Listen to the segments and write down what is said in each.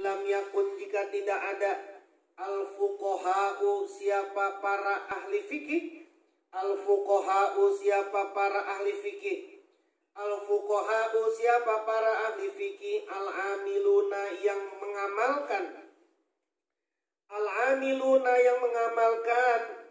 Illam yakun, jika tidak ada, al-fuqaha'u, siapa para ahli fikih. Al-fuqaha'u, siapa para ahli fikih. Al-fuqaha'u, siapa para ahli fikih. Al-amiluna, yang mengamalkan. Al-amiluna, yang mengamalkan.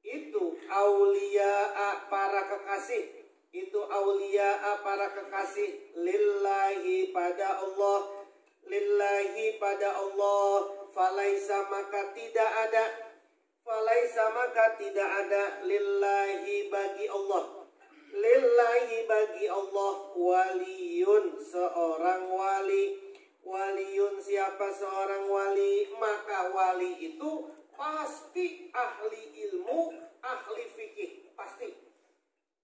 Itu auliya'a, para kekasih. Itu auliya'a, para kekasih. Lillahi, pada Allah. Lillahi, pada Allah. Falaisa, maka tidak ada. Falaisa, maka tidak ada. Lillahi, bagi Allah. Lillahi, bagi Allah. Waliyun, seorang wali. Waliyun, siapa seorang wali? Maka wali itu pasti ahli ilmu, ahli fikih. Pasti.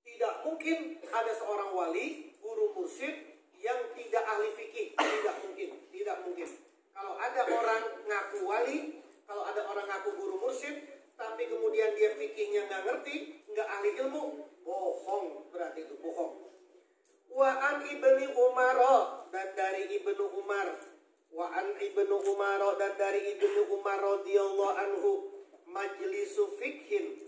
Tidak mungkin ada seorang wali, guru mursyid, yang tidak ahli fikih. Tidak mungkin. Tidak mungkin. Kalau ada orang ngaku wali, kalau ada orang ngaku guru mursyid, tapi kemudian dia fikihnya nggak ngerti, nggak ahli ilmu, bohong, berarti itu bohong. Wa an ibni Umar, dan dari ibnu Umar. Wa an ibnu Umar, dan dari ibnu Umar radhiyallahu anhu. Majlisu fikhin.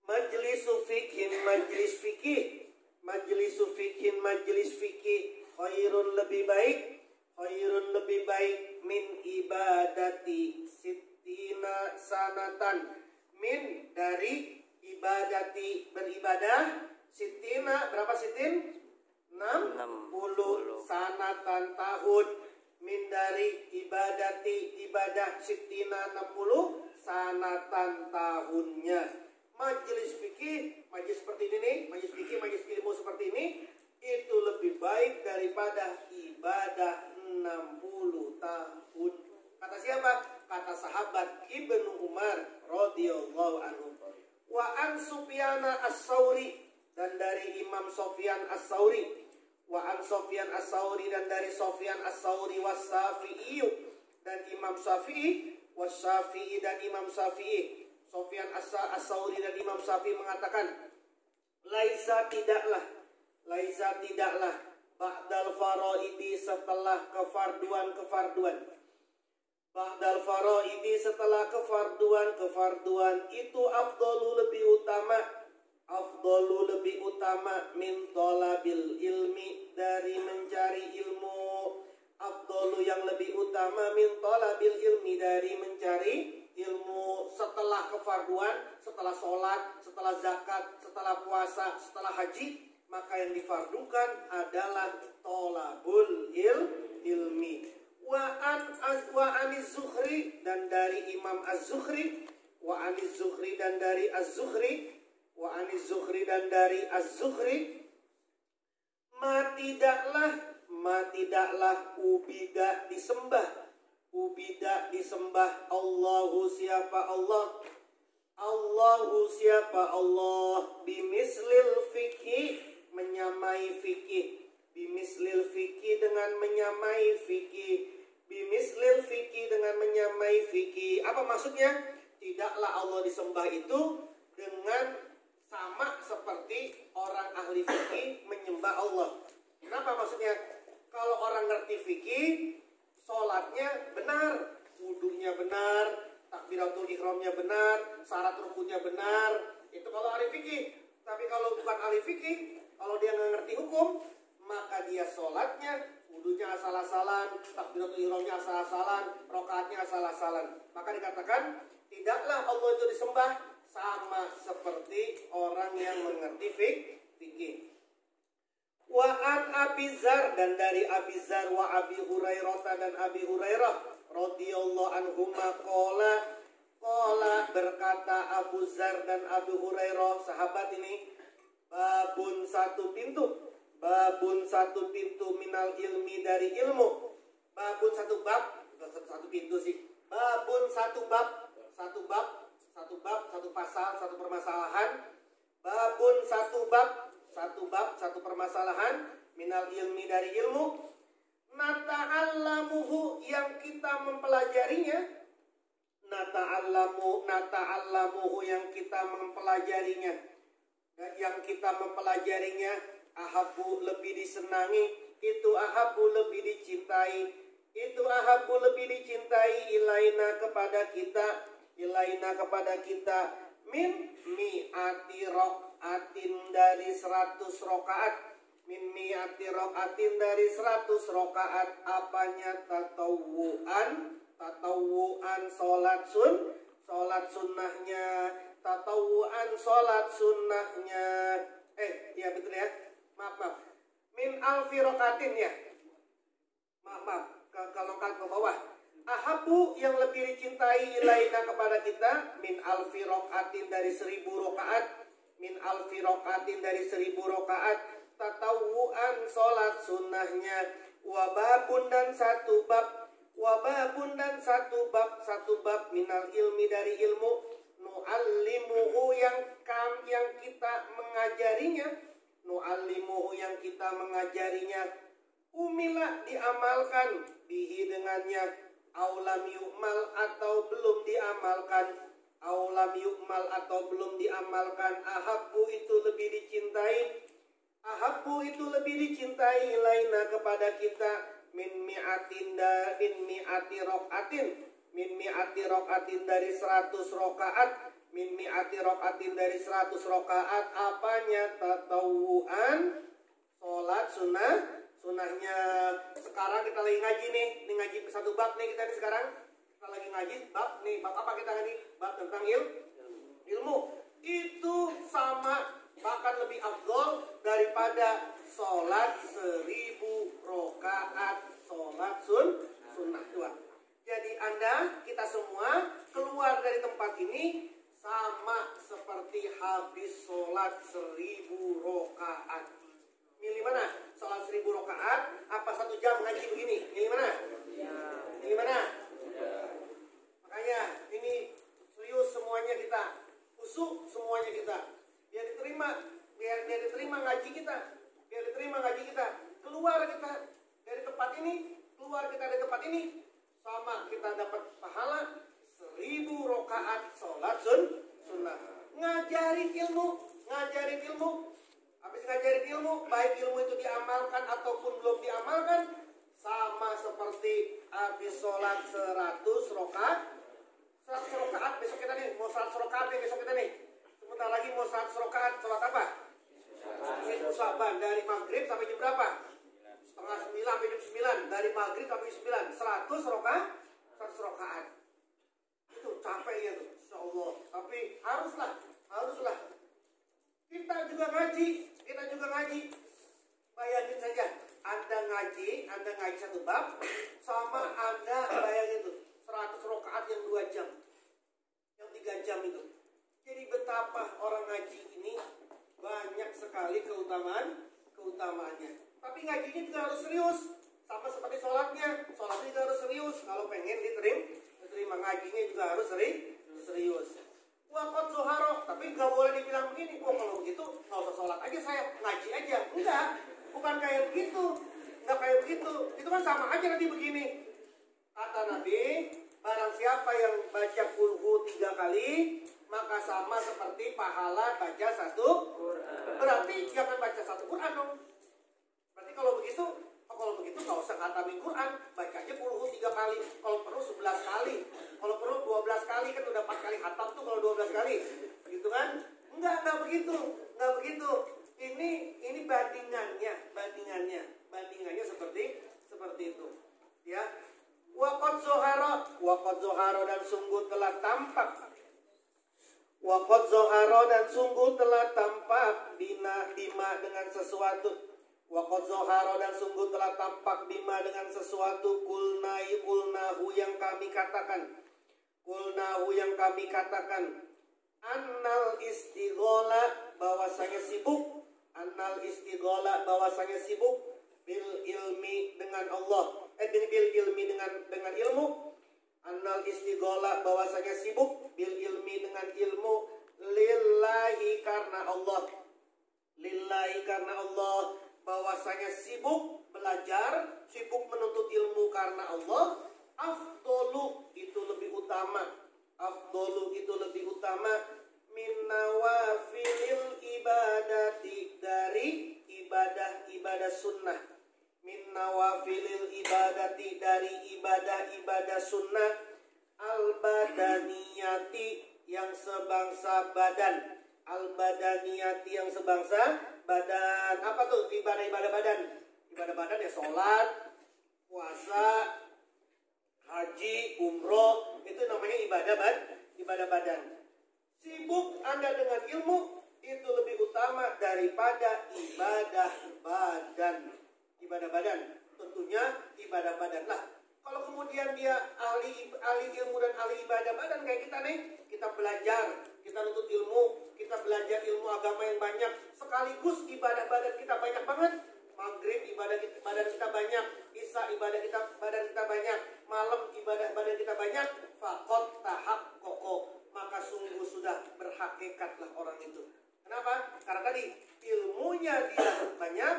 Majlisu fikhin, majlis fikih. Majlisu fikhin, majlis fikih. Khairun, lebih baik. Khairun, lebih baik. Min ibadati sittina sanatan. Min, dari ibadati, beribadah. Sittina, berapa sitin? 60 sanatan, tahun. Min, dari ibadati, ibadah. Sittina, 60 sanatan, tahunnya. Majelis fikih, majelis seperti ini nih, majelis fikih, majelis ilmu seperti ini, itu lebih baik daripada ibadah 60 tahun. Kata siapa? Kata sahabat Ibnu Umar radhiyallahu anhu. Wa an Sufyan as-Sauri, dan dari Imam Sufyan as-Sauri. Wa an Sufyan as-Sauri, dan dari Sufyan as-Sauri. Was Syafi'i, dan Imam Syafi'i. Was Syafi'i, dan Imam Syafi'i. Sufyan as-Sauri dan Imam Syafi'i mengatakan, laisa, tidaklah. Laisa, tidaklah. Ba'dal faraidi, setelah kefarduan. Ba'dal faraidi, setelah kefarduan itu afdalu, lebih utama. Afdalu, lebih utama. Min thalabil ilmi, dari mencari ilmu. Afdalu, yang lebih utama. Min thalabil ilmi, dari mencari ilmu. Setelah kefarduan, setelah sholat, setelah zakat, setelah puasa, setelah haji, maka yang difardukan adalah tolabul ilmi. Wa aniz Zuhri, dan dari Imam Az-Zuhri. Wa aniz Zuhri, dan dari Az-Zuhri. Wa aniz Zuhri, dan dari Az-Zuhri. Ma tidaklah ubida, disembah. Ubida, disembah. Allahu, siapa Allah. Allahu, siapa Allah. Bimislil fikih, menyamai fikih. Bimislil fikih, dengan menyamai fikih. Bimislil fikih, dengan menyamai fikih. Apa maksudnya? Tidaklah Allah disembah itu dengan sama seperti orang ahli fikih menyembah Allah. Kenapa maksudnya? Kalau orang ngerti fikih, sholatnya benar, wudunya benar, takbiratul ihramnya benar, syarat rukunnya benar. Itu kalau ahli fikih. Tapi kalau bukan ahli fikih, kalau dia nggak ngerti hukum, maka dia sholatnya, wudunya asal-asalan, takbiratul ihramnya asal-asalan, rokaatnya asal-asalan. Maka dikatakan, tidaklah Allah itu disembah sama seperti orang yang mengerti fikih. Wa an Abi Dzar, dan dari Abi Dzar. Wa Abi Hurairah, dan Abi Hurairah radhiyallahu anhuma qala berkata Abu Dzar dan Abu Hurairah, sahabat ini, babun, satu pintu. Babun, satu pintu. Minal ilmi, dari ilmu. Babun, satu bab. Satu pintu sih. Babun, satu bab. Satu bab, satu pasal, satu permasalahan. Babun, satu bab, satu permasalahan. Minal ilmi, dari ilmu. Nata'allamuhu, yang kita mempelajarinya. Nata'allamuhu, yang kita mempelajarinya. Dan yang kita mempelajarinya, ahabu, lebih disenangi. Itu ahabu, lebih dicintai. itu ahabbu lebih dicintai ilaina kepada kita min mi'ati rokaatin dari 100 rokaat, min mi'ati rokaatin dari 100 rokaat. Apanya? Tatawuan sholat sunnahnya, tatawuan sholat sunnahnya. Ya betul ya, maaf min alfi rokaatin ya, maaf kalau kan ke bawah. Ahabu yang lebih dicintai ilaina kepada kita min alfi rokaatin dari 1000 rokaat, min alfi rokaatin dari 1000 rokaat. Tatawuan sholat sunnahnya, wababun dan satu bab, satu bab minal ilmi dari ilmu, nu'allimuhu yang kita mengajarinya, umila diamalkan, bihi dengannya, aulam yu'mal atau belum diamalkan, ahabbu itu lebih dicintai ilaina kepada kita min mi'ati rokaatin dari 100 rokaat, min mi'ati rokaatin dari 100 rokaat. Apanya? Tatawuan sholat sunnahnya. Sekarang kita lagi ngaji nih, ngaji satu bab nih kita nih sekarang. Kita lagi ngaji bab nih, bab apa kita ngaji? Bab tentang ilmu. Itu sama, bahkan lebih afdol daripada sholat 1000 rokaat sholat sunnah dua. Jadi kita semua keluar dari tempat ini sama seperti habis sholat 1000 rokaat. Milih mana? Sholat 1000 rokaat apa 1 jam ngaji begini? Milih mana? Milih mana? Makanya ini serius semuanya kita, khusyuk semuanya kita, biar diterima ngaji kita, keluar kita dari tempat ini, sama kita dapat pahala 1000 rokaat sholat sunnah. Ngajarin ilmu, habis ngajarin ilmu, baik ilmu itu diamalkan ataupun belum diamalkan, sama seperti habis sholat 100 rokaat besok kita nih, mau 100 rokaat nih besok kita nih. Sebentar lagi mau 100 rokaat, sholat apa? Saban dari maghrib sampai jam berapa? Setengah 9 sampai jam 9, dari maghrib sampai 9, 100 rokaat. Itu capeknya tuh, insyaallah. Tapi haruslah. Kita juga ngaji. Bayangin saja, Anda ngaji satu bab, sama Anda bayangin tuh 100 rokaat yang 2 jam, yang 3 jam itu. Jadi betapa orang ngaji ini banyak sekali keutamaannya. Tapi ngajinya juga harus serius, sama seperti sholatnya juga harus serius. Kalau pengen diterima ngajinya juga harus serius. Waqad zuharo, tapi nggak boleh dibilang begini, kalau begitu nggak usah sholat aja, saya ngaji aja. Enggak, bukan kayak begitu, nggak kayak begitu. Itu kan sama aja nanti begini. Kata Nabi, barang siapa yang baca kulhu 3 kali, maka sama seperti pahala baca 1 Quran. Berarti jangan baca 1 Quran dong. Berarti kalau begitu nggak usah khatamin Quran, baca aja kulhu 3 kali, kalau perlu 11 kali, kalau perlu 12 kali, kan udah 4 kali khatam tuh kalau 12 kali, gitu kan? Enggak begitu. Ini bandingannya seperti itu, ya. Waqad zoharo dan sungguh telah tampak. Waqad zoharo dan sungguh telah tampak bima dengan sesuatu. Waqad zoharo dan sungguh telah tampak bima dengan sesuatu. Kulnahu yang kami katakan. Annal istighola bahwasanya sibuk. Bil ilmi dengan Allah. Bil ilmi dengan ilmu. Annal istighola bahwasanya sibuk. Bil ilmi dengan ilmu. Lillahi karena Allah. Bahwasanya sibuk belajar, sibuk menuntut ilmu karena Allah, afdolu itu lebih utama min nawafilil ibadati dari ibadah sunnah, min nawafilil ibadati dari ibadah-ibadah sunnah al-badaniyati yang sebangsa badan. Al-badaniyati yang sebangsa badan. Apa tuh ibadah-ibadah badan? Ibadah badan ya sholat, puasa, haji, umroh, itu namanya ibadah badan. Sibuk Anda dengan ilmu itu lebih utama daripada ibadah badan. Ibadah badan, tentunya ibadah badan lah. Kalau kemudian dia ahli ilmu dan ahli ibadah badan kayak kita nih, kita belajar, kita nuntut ilmu, kita belajar ilmu agama yang banyak, sekaligus ibadah badan kita banyak banget. Maghrib ibadah badan kita banyak, isya ibadah badan kita banyak, malam ibadah badan kita banyak, faqad tahaqqaqa, maka sungguh sudah berhakikatlah orang itu. Kenapa? Karena tadi ilmunya dia banyak,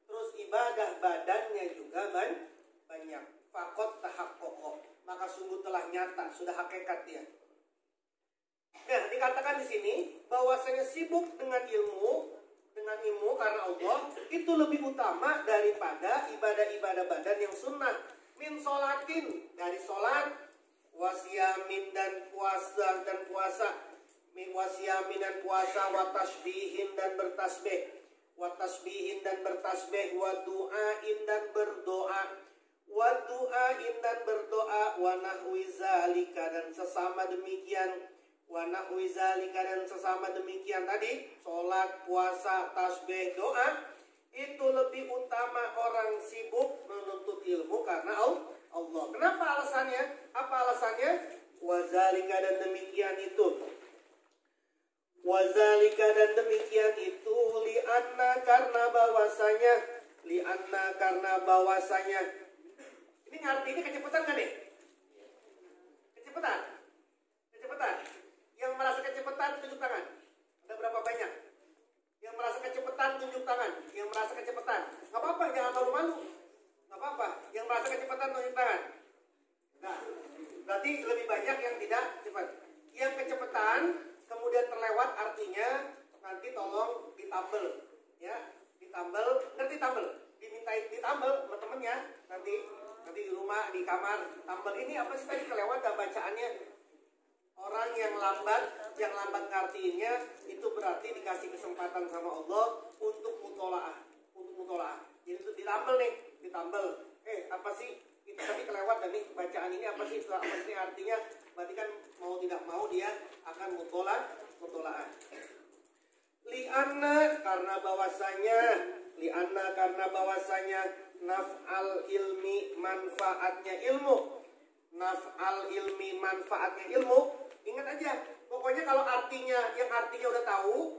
terus ibadah badannya juga banyak. Faqad tahaqqaqa, maka sungguh telah nyata, sudah hakikat dia. Nah, dikatakan di sini bahwasanya sibuk dengan ilmu karena Allah itu lebih utama daripada ibadah-ibadah badan yang sunnah. Min sholatin, dari sholat, wasiyamin dan puasa, min wasiyamin dan puasa, watasbihin dan bertasbih, wa du'ain dan berdoa, wa nahwi zalika dan sesama demikian. Dan sesama demikian tadi, sholat, puasa, tasbih, doa, itu lebih utama orang sibuk menuntut ilmu karena Allah. Kenapa alasannya? Apa alasannya? Wazalika dan demikian itu. Li'anna karena bahwasanya. Ini artinya kecepatan kan nih? Kecepatan. Yang merasa kecepatan tunjuk tangan. Ada berapa banyak? Yang merasa kecepatan tunjuk tangan. Yang merasa kecepatan. Gak apa-apa, jangan malu-malu. Gak apa-apa. Yang merasa kecepatan tunjuk tangan. Nah, berarti lebih banyak yang tidak cepat. Yang kecepatan kemudian terlewat artinya nanti tolong ditambel, ya, ditambel. Ngerti tambel? Dimintain ditambel sama temennya. Nanti di rumah, di kamar, tambel ini apa sih tadi kelewat gak bacaannya? Orang yang lambat ngartiinnya itu berarti dikasih kesempatan sama Allah untuk mutolaah. Jadi itu ditambel. Apa sih? Itu tadi kelewat dan nih bacaan ini apa sih artinya? Berarti kan mau tidak mau dia akan mutolaah. Li'anna karena bahwasanya naf'al ilmi manfaatnya ilmu. Ingat aja, pokoknya kalau yang artinya udah tahu,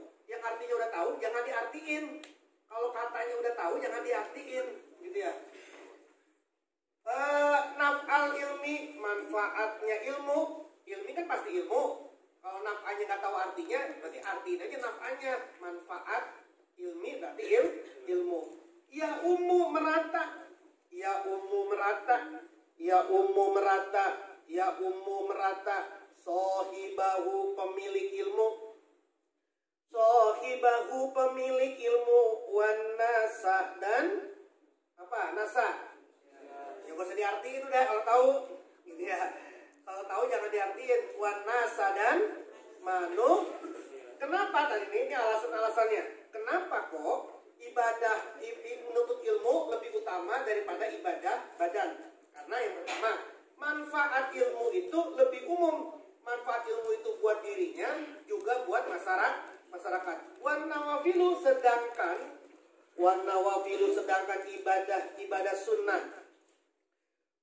jangan diartiin. Kalau katanya udah tahu, jangan diartiin, gitu ya. Naf'al ilmi, manfaatnya ilmu. Ilmi kan pasti ilmu. Kalau naf'anya nggak tahu artinya, berarti artiin aja naf'anya. Manfaat ilmi berarti ilmu. Ya ummu merata. Sohibahu pemilik ilmu, wan nasa dan apa? Nasa. Ya gak usah diartiin udah kalau tahu. Gitu ya. Kalau tahu jangan diartiin. Wan nasa dan manu. Kenapa tadi ini alasannya? Kenapa kok ibadah menuntut ilmu lebih utama daripada ibadah badan? Karena yang pertama, manfaat ilmu itu lebih umum. Manfaat ilmu itu buat dirinya, juga buat masyarakat. Wan nawafilu sedangkan ibadah sunnah.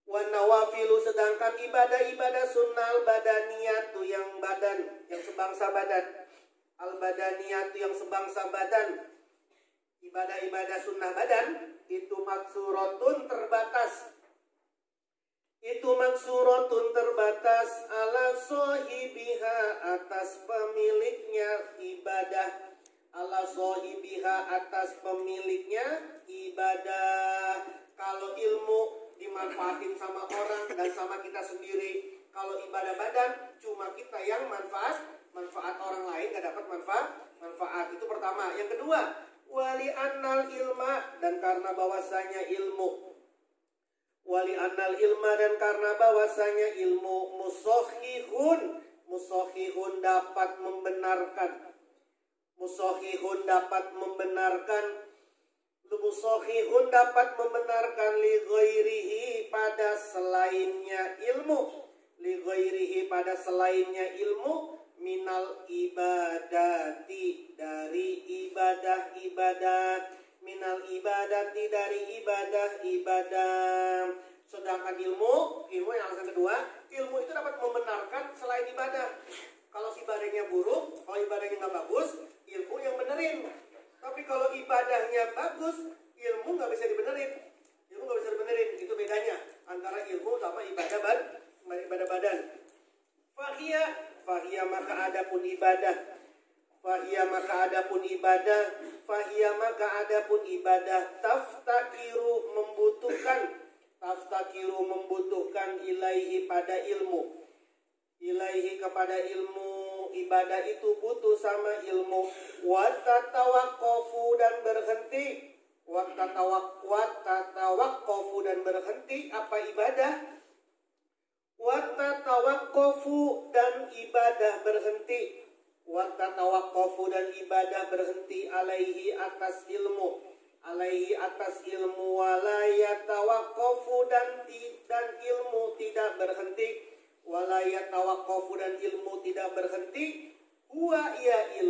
Wan nawafilu sedangkan ibadah sunnah badaniyatu yang badan, yang sebangsa badan. Al badaniyatu yang sebangsa badan. Ibadah sunnah badan itu maksuratun terbatas. Ala sohibiha atas pemiliknya ibadah. Kalau ilmu dimanfaatin sama orang dan sama kita sendiri. Kalau ibadah badan cuma kita yang manfaat orang lain gak dapat manfaat. Itu pertama. Yang kedua, wali annal ilma dan karena bahwasanya ilmu Wali annal ilma, dan karena bahwasanya ilmu musohihun dapat membenarkan, musohihun dapat membenarkan li ghairihi pada selainnya ilmu, li ghairihi pada selainnya ilmu, minal ibadati dari ibadah-ibadah, minal ibadati dari ibadah-ibadah. Sedangkan ilmu yang alasan kedua, ilmu itu dapat membenarkan selain ibadah. Kalau ibadahnya buruk, kalau ibadahnya nggak bagus, ilmu yang benerin. Tapi kalau ibadahnya bagus, ilmu nggak bisa dibenerin. Ilmu nggak bisa dibenerin. Itu bedanya antara ilmu sama ibadah badan. Fahiyah maka adapun ibadah. Fahiyah maka adapun ibadah. Taftakiru membutuhkan ilaihi pada ilmu. Ilaihi kepada ilmu. Ibadah itu butuh sama ilmu. Watatawaqafu dan berhenti. Watatawaqafu dan berhenti. Apa ibadah? Watatawaqafu dan ibadah berhenti. Watatawaqafu dan ibadah berhenti alaihi atas ilmu. Alaihi atas ilmu. Walayatawaqafu dan ilmu tidak berhenti. Walayatawaqafu dan ilmu tidak berhenti. Huwa ya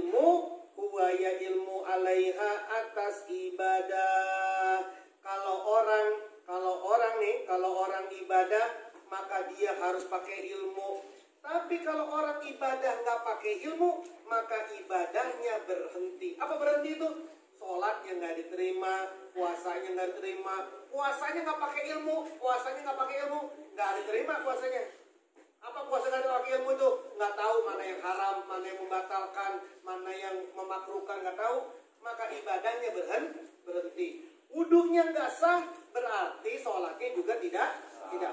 ilmu alaiha atas ibadah. Kalau orang ibadah, maka dia harus pakai ilmu. Tapi kalau orang ibadah nggak pakai ilmu, maka ibadahnya berhenti. Apa berhenti itu? Sholatnya nggak diterima, puasanya nggak diterima. Puasanya nggak pakai ilmu, nggak diterima puasanya. Apa puasa nggak pakai ilmu itu? Nggak tahu mana yang haram, mana yang membatalkan, mana yang memakruhkan, nggak tahu. Maka ibadahnya berhenti. Wudunya nggak sah, berarti sholatnya juga tidak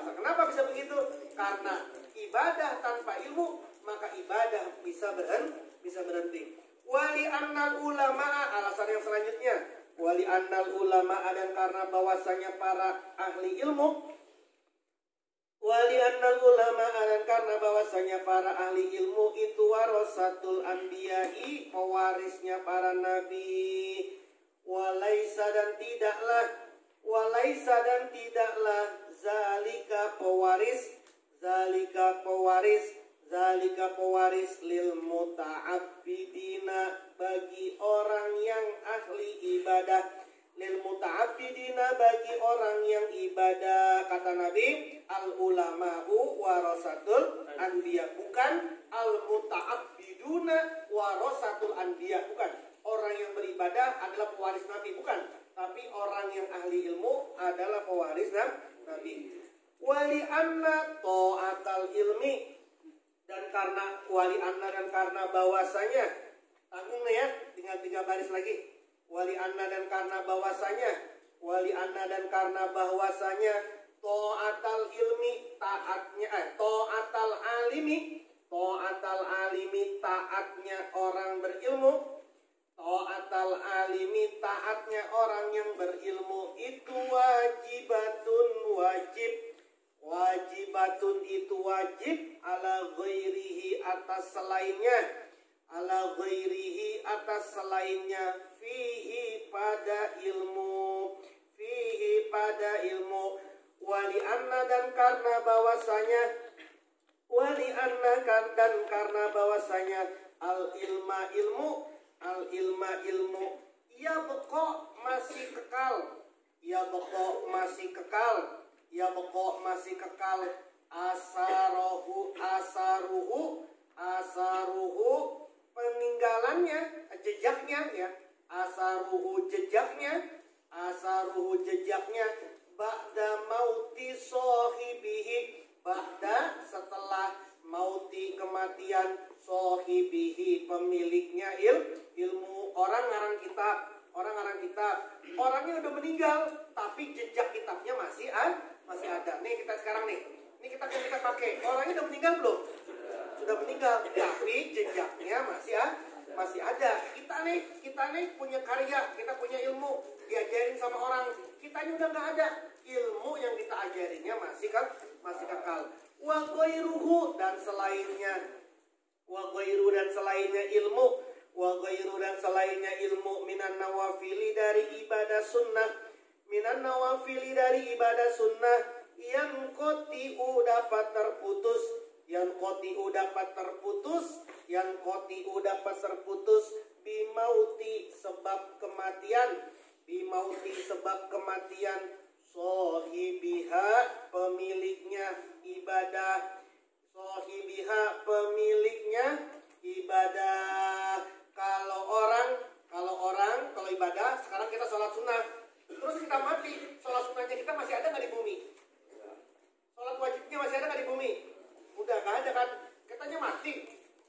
sah. Kenapa bisa begitu? Karena ibadah tanpa ilmu, maka ibadah bisa berhenti. Wali annal ulama, alasan yang selanjutnya. Wali annal ulama, dan karena bahwasanya para ahli ilmu. Wali annal ulama, dan karena bahwasanya para ahli ilmu itu warasatul anbiya'i, pewarisnya para nabi. Walaisa dan tidaklah zalika pewaris lil muta'abbidina bagi orang yang ahli ibadah. Lil muta'abbidina bagi orang yang ibadah. Kata Nabi, al ulama'u warasatul anbiya, bukan al muta'abbiduna warasatul anbiya, bukan. Orang yang beribadah adalah pewaris Nabi, bukan. Tapi orang yang ahli ilmu adalah pewaris Nabi. Wali anna ta'atal ilmi, dan karena wali anna, dan karena bahwasanya, tanggung ya, tinggal 3 baris lagi. Wali anna, dan karena bahwasanya, ta'atal ilmi, ta'atal alimi, taatnya orang berilmu. Ta'atal alimi, taatnya orang yang berilmu itu wajibatun itu wajib ala ghairihi atas selainnya, fihi pada ilmu. Wali anna, dan karena bahwasanya al ilma ilmu ya beko masih kekal asaruhu peninggalannya, jejaknya ba'da mauti sahibihi, ba'da setelah mauti kematian sahibihi pemiliknya ilmu. Orang ngarang kitab, orangnya udah meninggal tapi jejak kitabnya masih ada. Nih kita sekarang nih kitab yang kita pakai, orangnya udah meninggal belum? Sudah meninggal, tapi jejaknya masih ada. Kita nih punya karya, kita punya ilmu, diajarin sama orang, kitanya udah nggak ada, ilmu yang kita ajarinya masih kekal. Wa ghairuhu dan selainnya. Wa ghairu dan selainnya ilmu. Wa ghairu dan selainnya ilmu minan nawafili dari ibadah sunnah. Minan nawafili dari ibadah sunnah yang kotiu dapat terputus. Yang kotiu dapat terputus. Yang kotiu dapat terputus. Bimauti sebab kematian. Bimauti sebab kematian. Sohibiha pemiliknya ibadah. Sohibiha pemiliknya ibadah. Kalau ibadah sekarang kita sholat sunnah, terus kita mati, sholat sunnahnya kita masih ada nggak di bumi? Sholat wajibnya masih ada nggak di bumi? Udah nggak ada kan? Katanya mati,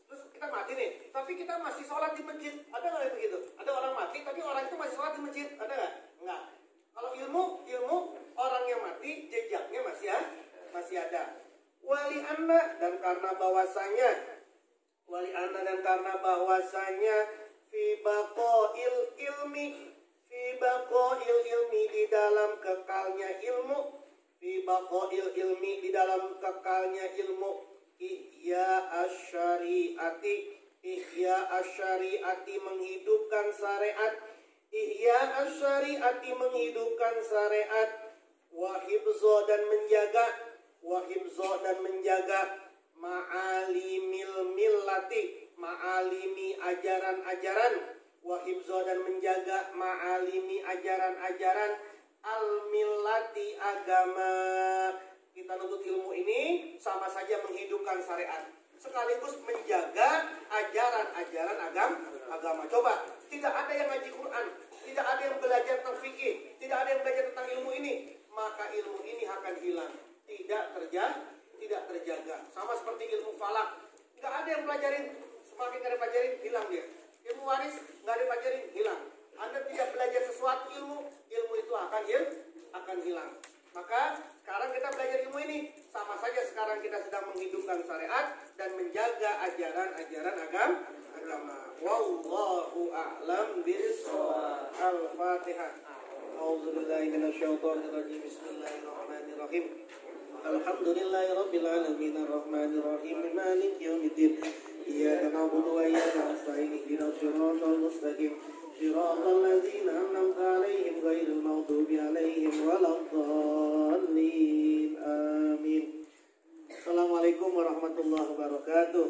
terus kita mati nih, tapi kita masih sholat di masjid, ada nggak begitu? Ada orang mati tapi orang itu masih sholat di masjid, ada nggak? Nggak. Kalau ilmu orang yang mati jejaknya masih ada. Wali anna dan karena bahwasanya fi baqail ilmi di dalam kekalnya ilmu. Fi baqail ilmi di dalam kekalnya ilmu. Ihya asyariati menghidupkan syariat. Ihya asyariati menghidupkan syariat. Wahibzo dan menjaga ma'alimil millati, ma'alimi ajaran-ajaran. Wahibzo dan menjaga ma'alimi ajaran-ajaran al-millati agama. Kita nuntut ilmu ini sama saja menghidupkan syariat sekaligus menjaga ajaran-ajaran agama. Coba, tidak ada yang ngaji Quran, tidak ada yang belajar tentang fikih, tidak ada yang belajar tentang ilmu ini, maka ilmu ini akan hilang, tidak terjaga. Sama seperti ilmu falak, nggak ada yang pelajarin, semakin nggak dipelajarin hilang dia. Ilmu waris nggak dipelajarin hilang. Anda tidak belajar sesuatu ilmu itu akan hilang. Maka sekarang kita belajar ilmu ini, sama saja sekarang kita sedang menghidupkan syariat dan menjaga ajaran-ajaran agama. Wallahu a'lam bishawab. Al-Fatihah. A'udzubillahi minasyaitonir rajim. Bismillahirrahmanirrahim. Alhamdulillahirabbil alamin arrahmanir rahim maliki yaumiddin. Iyyaka na'budu wa iyyaka nasta'in ihdinas siratal mustaqim. Shiratal ladzina an'amta 'alaihim ghairil maghdubi 'alaihim waladdallin. Amin. Assalamualaikum warahmatullahi wabarakatuh.